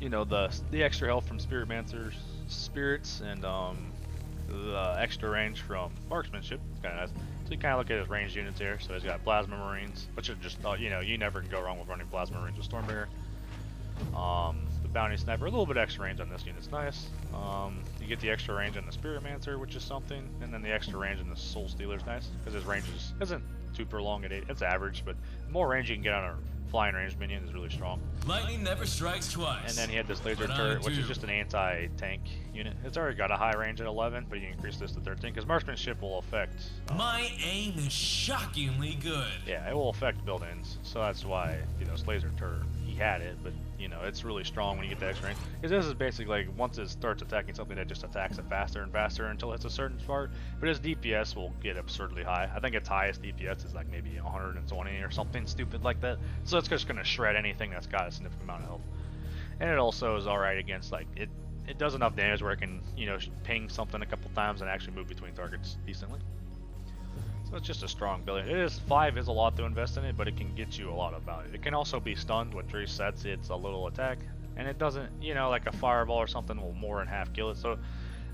you know, the extra health from Spiritmancer's spirits and the extra range from marksmanship. It's kind of nice. So you kind of look at his ranged units here. So he's got plasma marines, which are just you know, you never can go wrong with running plasma marines with Stormbringer. The bounty sniper, a little bit extra range on this unit's nice. You get the extra range on the Spiritmancer, which is something, and then the extra range on the Soul Stealer's nice, because his range isn't super long at 8. It's average, but the more range you can get on a flying range minion is really strong. Lightning never strikes twice. And then he had this laser But I turret, which do. is just an anti-tank unit. It's already got a high range at 11, but you can increase this to 13, because marksmanship will affect... My aim is shockingly good. Yeah, it will affect build-ins, so that's why, you know, this laser turret, he had it, but, you know, it's really strong when you get the extra range. Because this is basically like, once it starts attacking something, it just attacks it faster and faster until it's a certain part, but his DPS will get absurdly high. I think its highest DPS is like maybe 120 or something stupid like that, so it's just going to shred anything that's got a significant amount of health. And it also is alright against, like, it does enough damage where it can, you know, ping something a couple times and actually move between targets decently. So it's just a strong build. 5 is a lot to invest in it, but it can get you a lot of value. It can also be stunned, which resets its a little attack, and it doesn't, you know, like a fireball or something will more than half kill it. So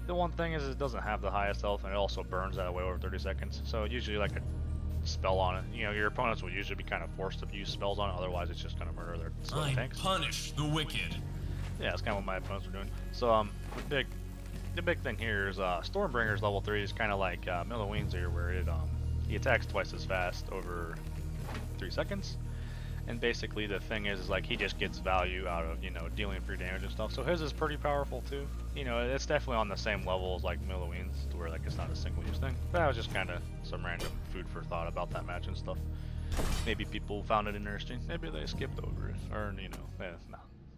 the one thing is it doesn't have the highest health, and it also burns that away over 30 seconds. So usually like a spell on it, you know, your opponents will usually be kind of forced to use spells on it, otherwise it's just gonna murder their slow I tanks. punish the wicked. Yeah, that's kind of what my opponents were doing. So the big thing here is Stormbringer's level 3 is kind of like Millioween's here, where it he attacks twice as fast over 3 seconds, and basically the thing is like he just gets value out of, you know, dealing free damage and stuff. So his is pretty powerful too. You know, it's definitely on the same level as like Millioween's, to where like it's not a single use thing. But that was just kind of some random food for thought about that match and stuff. Maybe people found it interesting. Maybe they skipped over it, or you know,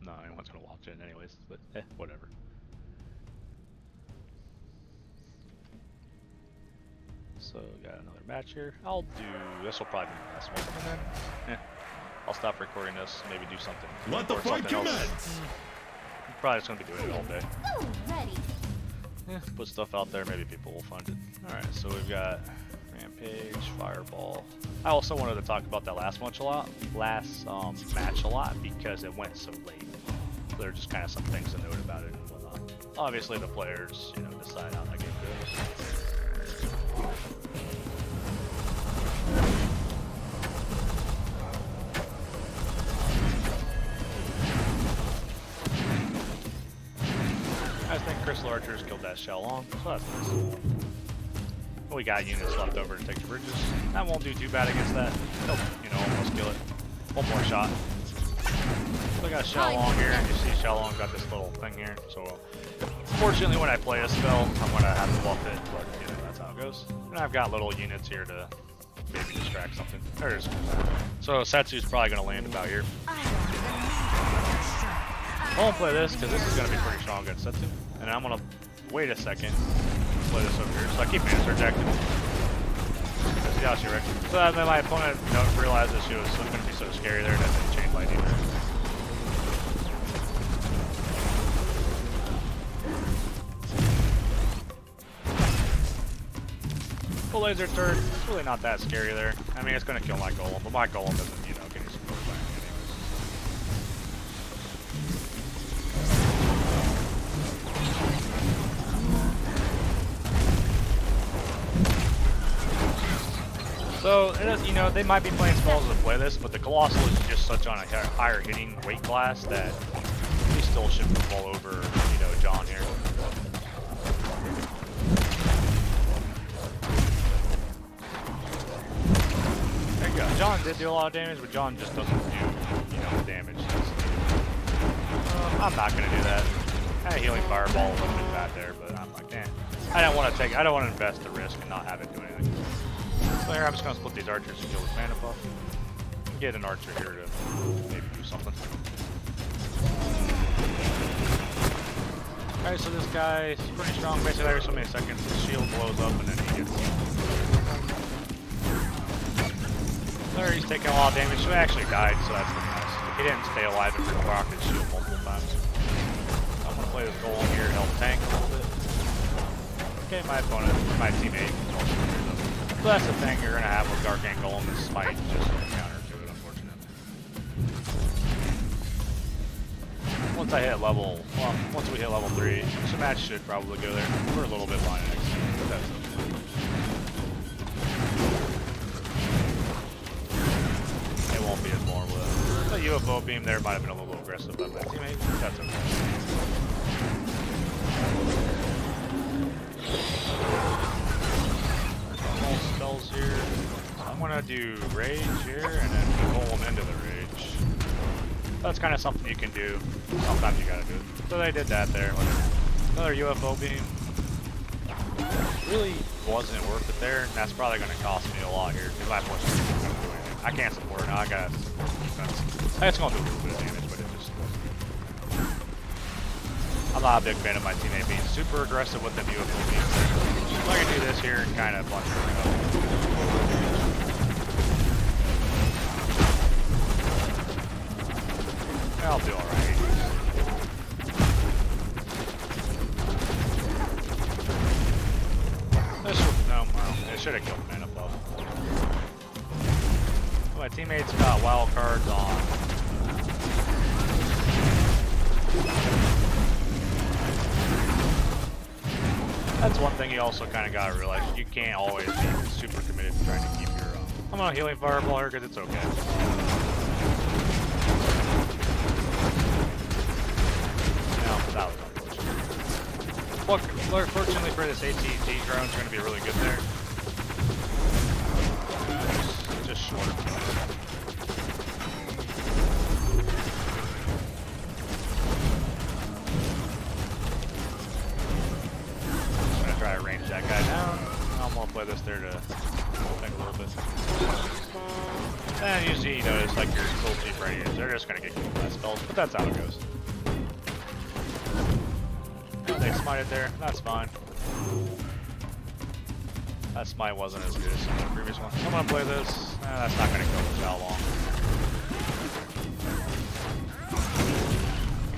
no, anyone's gonna watch it anyways. But whatever. So got another match here. I'll do this. Will probably be the last one, and then I'll stop recording this. Maybe do something. Let the or fight something else. commence! I'm probably just gonna be doing it all day. So ready. Put stuff out there. Maybe people will find it. All right. So we've got Rampage, Fireball. I also wanted to talk about that last match a lot. Because it went so late. So there are just kind of some things to note about it and whatnot. Obviously, the players, you know, decide how that game goes. I think Crystal Archers killed that Xiaolong, so that's nice. We got units left over to take the bridges. That won't do too bad against that. Nope, you know, almost kill it. One more shot. So I got Xiaolong here, and you see Xiaolong got this little thing here. So, fortunately, when I play a spell, I'm going to have to buff it, but you know, that's how it goes. And I've got little units here to maybe distract something. There's. So Setsu's probably going to land about here. I won't play this because this is going to be pretty strong against Setsu. And I'm going to wait a second, play this over here. So I keep Mana Surge active. Yeah, she wrecked. So then my opponent, you know, realized that she was going to be so scary there that they chain lightning her. The laser turret, it's really not that scary there. I mean, it's going to kill my golem, but my golem doesn't, you know, get any support by anyways. So, you know, they might be playing spells to play this, but the Colossal is just such on a higher hitting weight class that he still shouldn't fall over, you know, John here. There you go. John did do a lot of damage, but John just doesn't do, you know, damage. I'm not gonna do that. That healing fireball would have been bad there, but I'm like, eh. I don't want to invest the risk and not have it do anything. So here, I'm just gonna split these archers and kill this mana buff. Get an archer here to maybe do something. Alright, so this guy is pretty strong. Basically, every so many seconds, his shield blows up and then he gets. There, he's taking a lot of damage. So he actually died, so that's nice. He didn't stay alive and proc his shield multiple times. I'm gonna play this golem here to help tank a little bit. Okay, my opponent, my teammate is also here though. So that's the thing you're gonna have with arcane golem is smite just a counter to it, unfortunately. Once I hit level, well, once we hit level 3, this match should probably go there. We're a little bit behind next, but that's okay. It won't be as vulnerable. The UFO beam there might have been a little aggressive by my teammate. That's okay. All spells here. So I'm gonna do rage here and then pull them into the rage. That's kind of something you can do. Sometimes you gotta do it. So they did that there. Another UFO beam. Really wasn't worth it there. And that's probably gonna cost me a lot here because I pushed it. I can't support it now. I got defense. It's gonna do a little bit of damage, but it just wasn't. I'm not a big fan of my teammate being super aggressive with them UFO beams. So I can do this here and kind of bunch it up. I'll do alright. This should, no, well, it should have killed man above. My teammates got wild cards on. That's one thing you also kind of gotta realize. You can't always be super committed to trying to keep your own. I'm on a healing fireball here because it's okay. No, that was unfortunate. Fortunately for this ATG drone, it's going to be really good there. Just short. Try to range that guy down. I'm gonna play this there to think a little bit. And usually you notice like your full cheap radiators, they're just gonna get killed by spells, but that's how it goes. And they smited there, that's fine. That smite wasn't as good as some of the previous ones. I'm gonna play this. That's not gonna kill us that long.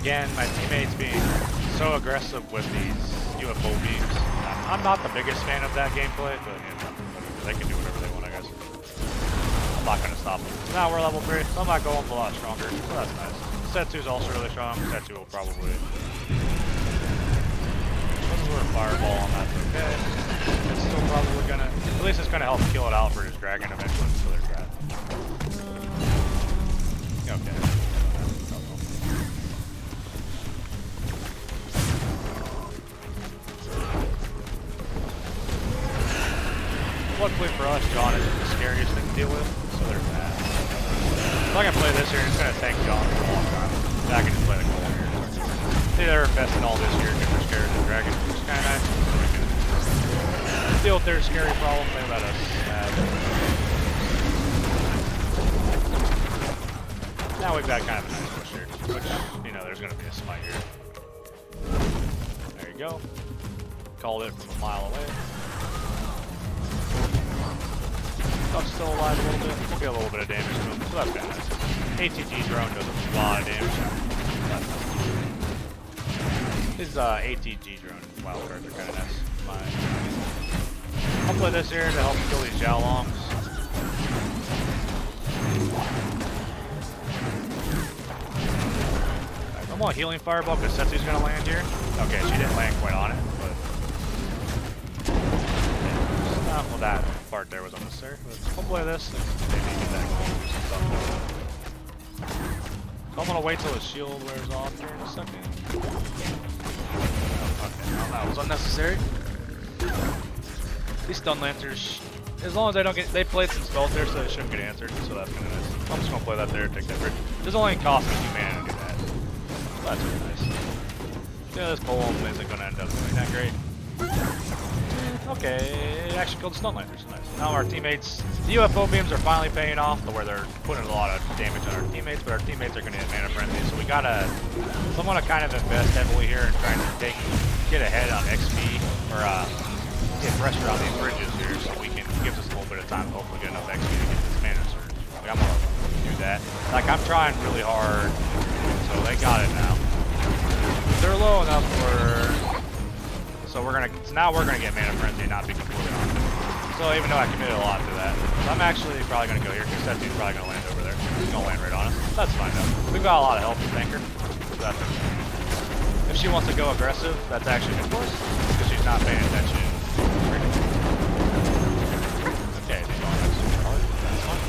Again, my teammates being so aggressive with these UFO beams. I'm not the biggest fan of that gameplay, but you know, they can do whatever they want, I guess. I'm not gonna stop them. Now we're level 3, so I'm not going a lot stronger, so that's nice. Set 2 is also really strong. Set 2 will probably. We're a fireball, and that's okay. It's still probably gonna. At least it's gonna help kill it out for his dragon eventually, so there's that. Okay. Luckily for us, John isn't the scariest thing to deal with, so there's that. If I can play this here, it's going to tank John for a long time. I can just play the golem here. See, they're investing all this here because they're scared of the dragon, which is kind of nice. So we can deal with their scary problem they let us have. Now we've got kind of a nice push here, which, you know, there's going to be a smite here. There you go. Called it from a mile away. I'm still alive a little bit. We'll get a little bit of damage to him, so that's kind of nice. ATG drone does a lot of damage. His ATG drone wildcards are kind of nice. I'll play this here to help kill these Xiaolongs. I'm on healing fireball because Setsu's going to land here. Okay, she didn't land quite on it, but. Well, that part there was unnecessary, but we'll play this and maybe get that going and do some stuff. So I'm gonna wait till his shield wears off here in a second. Okay, well, that was unnecessary. These stun lancers, as long as they don't get, they played some spells there, so they shouldn't get answered, so that's kinda nice. I'm just gonna play that there, take that bridge. This only cost me 2 mana to do that. So that's really nice. Yeah, this golem isn't gonna end up doing that great. Okay, it actually killed the stun lasers. Nice. Now our teammates, the UFO beams are finally paying off to where they're putting a lot of damage on our teammates, but our teammates are going to hit mana frenzy. So we gotta, someone to kind of invest heavily here and trying to get ahead on XP or get pressure on these bridges here, so we can give us a little bit of time to hopefully get enough XP to get this mana surge. Like I'm gonna do that. Like I'm trying really hard, so they got it now. They're low enough for. So now we're gonna get mana frenzy and not be completely on. So even though I committed a lot to that, so I'm actually probably gonna go here because that dude's probably gonna land over there. He's gonna land right on us. That's fine though. We've got a lot of help with Anchor. So that's okay. If she wants to go aggressive, that's actually good for us because she's not paying attention. Okay, she's going next to me. That's fine.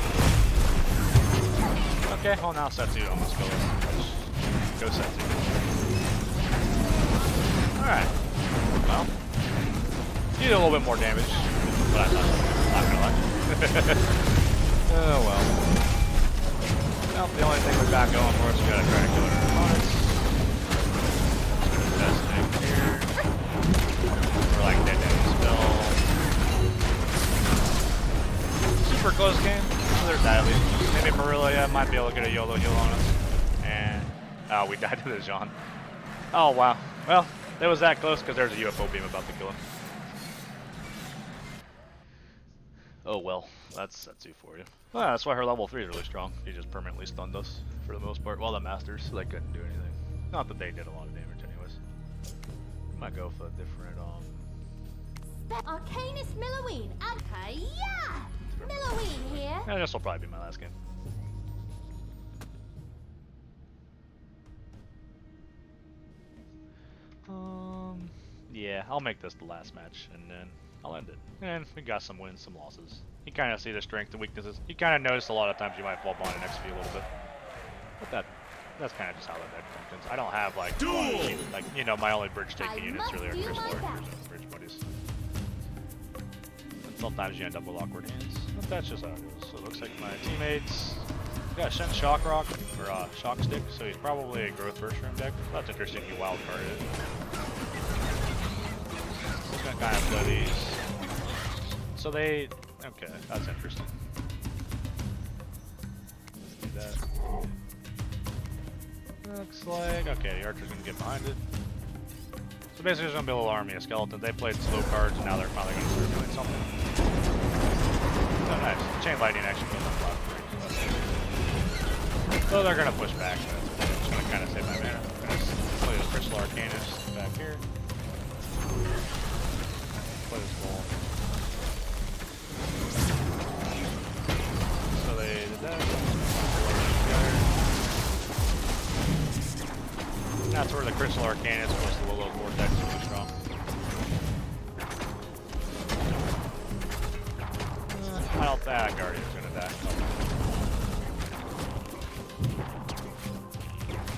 Okay, well now Setsu almost goes. Go Setsu. Alright. Well, you did a little bit more damage, but I thought, not gonna lie. Oh well. Well, the only thing we got going for us, we gotta try to kill our opponents. Best thing here. We're like dead spell. Super close game. So there's that at least. Maybe Marilla might be able to get a YOLO heal on us. And oh, we died to the Jean. Oh wow. Well. It was that close because there's a UFO beam about to kill him. Oh well, that's Setsu for you. Well, that's why her level 3 is really strong. She just permanently stunned us for the most part. Well, the Masters, so they couldn't do anything. Not that they did a lot of damage anyways. Might go for a different, Arcanist Millioween, okay, yeah! Millioween here. Yeah, this will probably be my last game. Yeah, I'll make this the last match, and then I'll end it. And we got some wins, some losses. You kind of see the strengths and weaknesses. You kind of notice a lot of times you might fall behind in XP a little bit. But that's kind of just how the deck functions. I don't have like, you know, my only bridge taking units really are Crystal Archers and bridge buddies. And sometimes you end up with awkward hands. But that's just how it goes. So it looks like my teammates got Shen Shock Rock, or Shock Stick, so he's probably a Growth Burst Room deck. That's interesting, he wild carded it. Just gonna kind of play these. So they, okay, that's interesting. Let's do that. Looks like, okay, the Archer's gonna get behind it. So basically there's gonna be a little army of skeletons. They played slow cards, and now they're finally gonna start doing something. Oh nice, Chain Lightning actually goes on flat. So they're gonna push back. I'm just gonna kind of save my mana. I'm gonna play the Crystal Arcanist back here. Play this ball. So they did that. That's where the Crystal Arcanist plus the Willow Vortex is really strong. I don't think that Guardian's gonna die.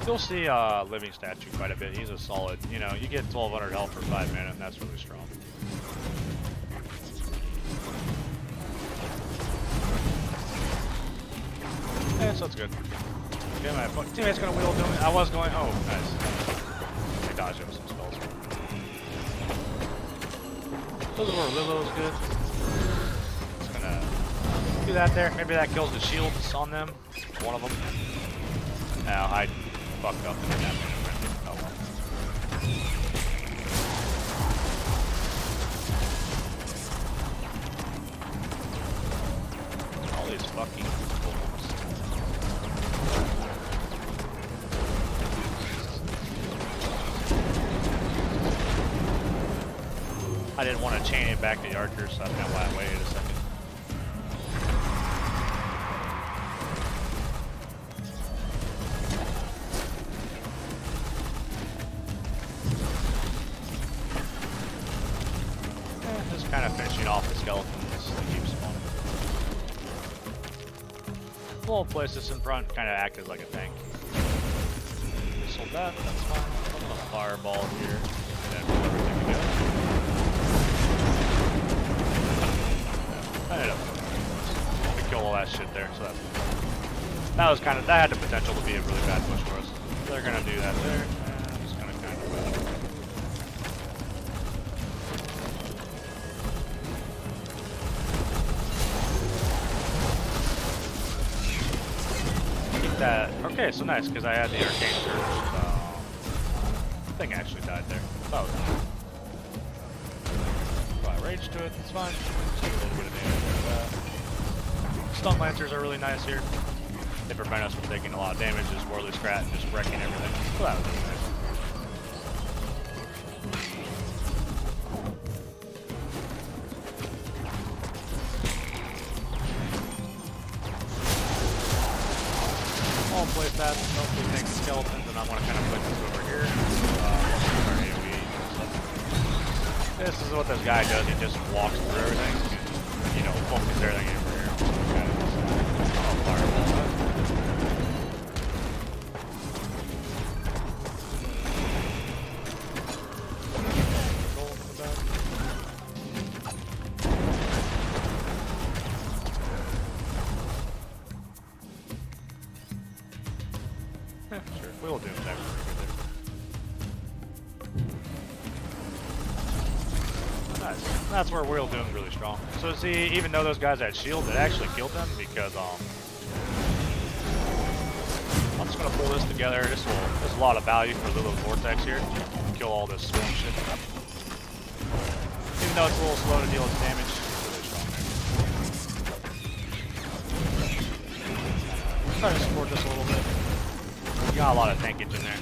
You'll see Living Statue quite a bit. He's a solid, you know, you get 1200 health for 5 mana, and that's really strong. Yeah, so it's good. Okay, my teammate's gonna wheel doing it. I was going, oh, nice. I dodged him with some spells. Those are Lillo's good. Just gonna do that there. Maybe that kills the shields on them. One of them. Now, I fucked up and that oh well. All these fucking golems. I didn't want to chain it back to the archers, so that's kind of why I waited a second. Kind of finishing off the skeletons that keep spawning. We'll place this in front, kind of act as like a tank. Sold that, that's fine. I'm gonna fireball here, and then pull everything together. I ended up we kill all that shit there, so that's good. That was kind of, that had the potential to be a really bad push for us. They're gonna do that there, and I'm just gonna kind of that. Okay, so nice, because I had the arcane surge. Thing actually died there. That was nice. Apply rage to it, it's fine. Just do a little bit of damage with that. Stun lancers are really nice here. They prevent us from taking a lot of damage, just Whirly Scrat and just wrecking everything. So that was really nice. I'll play fast and hopefully take the skeletons, and I want to kind of put this over here. This is what this guy does, he just walks through everything, you know, focus everything over here. I'll fireball that. Sure, Wheel of Doom's actually pretty good there. Nice. That's where Wheel of Doom's really strong. So see, even though those guys had shield, it actually killed them because I'm just gonna pull this together. There's a lot of value for the little vortex here. Kill all this swarm shit. Even though it's a little slow to deal with damage, it's really strong there. Try to support this a little bit. You got a lot of tankage in there.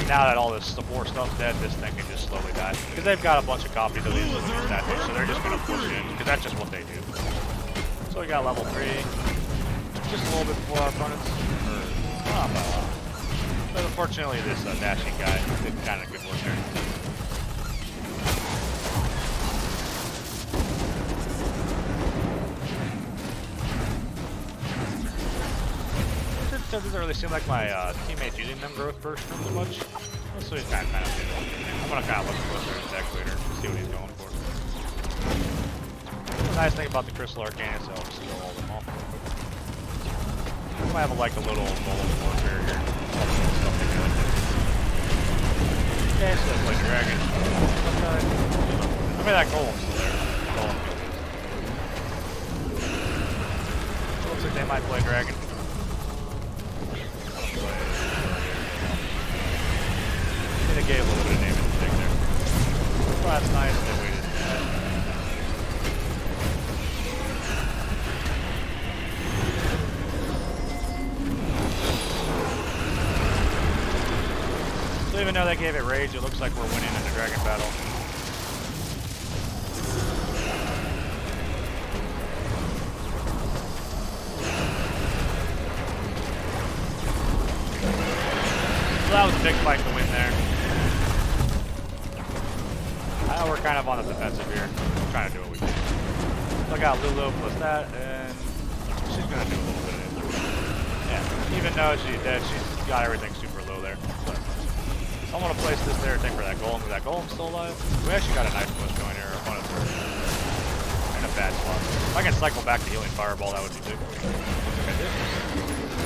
Now that all this support stuff's dead, this thing can just slowly die. Because they've got a bunch of copies of these living statues, so they're just going to push in, because that's just what they do. So we got level 3. Just a little bit before our opponents. Not by a lot. But unfortunately, this dashing guy did kind of good work there. It doesn't really seem like my teammates using them growth burst as much. So he's kind of I'm gonna kind of look closer at his deck later to see what he's going for. The nice thing about the Crystal Arcane is it helps kill all of them off real quick. We might have like a little golem warfare here. Okay, so let's play dragon. I mean that golem's still there. Golem so looks like they might play dragon. They gave a little bit of damage to take there. Well, that's nice, they waited. So even though they gave it rage, it looks like we're winning in the dragon battle. So that was a big fight to win there. We're kind of on the defensive here. We're trying to do what we can. So I got Lulu plus that, and she's going to do a little bit of it. Yeah, even though she's dead, she's got everything super low there. So I'm going to place this there and take for that golem, because that golem's still alive. We actually got a nice push going here. Opponents are in a bad spot. If I can cycle back to healing fireball, that would be big.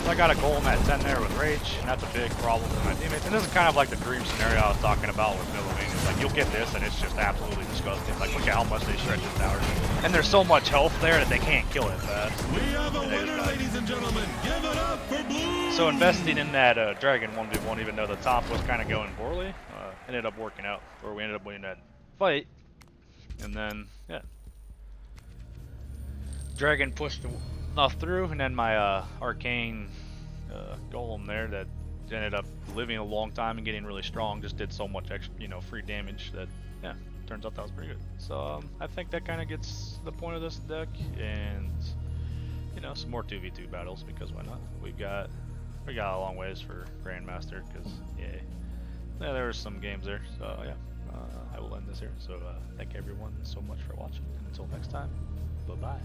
So I got a golem at 10 there with rage, and that's a big problem for my teammates. And this is kind of like the dream scenario I was talking about with Millioween. It's like you'll get this, and it's just absolutely disgusting. Like look at how much they stretch this tower, and there's so much health there that they can't kill it fast. We have a winner, ladies and gentlemen. Give it up for Blue. So investing in that dragon 1v1, even though the top was kind of going poorly, ended up working out, or we ended up winning that fight. And then yeah, dragon pushed enough through, and then my arcane golem there that ended up living a long time and getting really strong just did so much extra, you know, free damage that yeah, turns out that was pretty good. So I think that kind of gets the point of this deck, and you know, some more 2v2 battles, because why not? We got a long ways for Grandmaster, because yeah, there were some games there. So yeah, I will end this here. So thank everyone so much for watching, and until next time, bye bye.